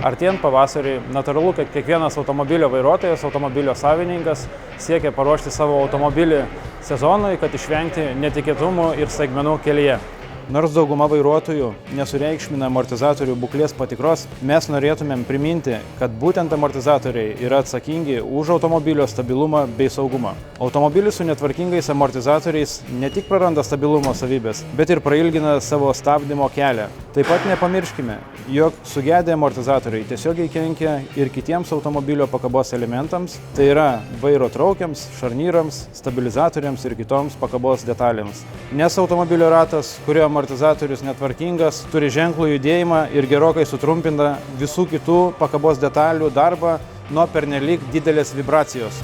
Artėjant pavasariui, natūralu, kad kiekvienas automobilio vairuotojas, automobilio savininkas siekia paruošti savo automobilį sezonui, kad išvengti netikėtumų ir staigmenų kelyje. Nors dauguma vairuotojų nesureikšmina amortizatorių būklės patikros, mes norėtumėm priminti, kad būtent amortizatoriai yra atsakingi už automobilio stabilumą bei saugumą. Automobilis su netvarkingais amortizatoriais ne tik praranda stabilumo savybės, bet ir prailgina savo stabdymo kelią. Taip pat nepamirškime, jog sugedę amortizatoriai tiesiogiai kenkia ir kitiems automobilio pakabos elementams, tai yra vairo traukiams, šarnyrams, stabilizatoriams ir kitoms pakabos detalėms. Nes automobilio ratas, kurio amortizatorius netvarkingas, turi ženklų judėjimą ir gerokai sutrumpina visų kitų pakabos detalių darbą nuo pernelyg didelės vibracijos.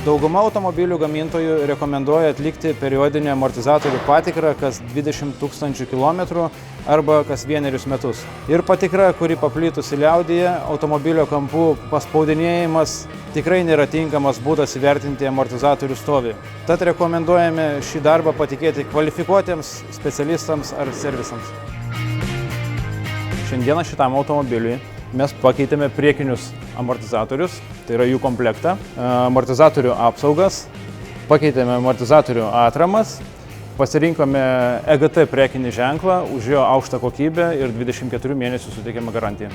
Dauguma automobilių gamintojų rekomenduoja atlikti periodinę amortizatorių patikrą kas 20 000 km arba kas 1 metus. Ir patikra, kuri paplitusi liaudyje, automobilio kampų paspaudinėjimas tikrai nėra tinkamas būdas įvertinti amortizatorių stovį. Tad rekomenduojame šį darbą patikėti kvalifikuotiems specialistams ar servisams. Šiandieną šitam automobiliui mes pakeitėme priekinius amortizatorius, tai yra jų komplektą, amortizatorių apsaugas, pakeitėme amortizatorių atramas, pasirinkome EGT prekinį ženklą už jo aukštą kokybę ir 24 mėnesių suteikiamą garantiją.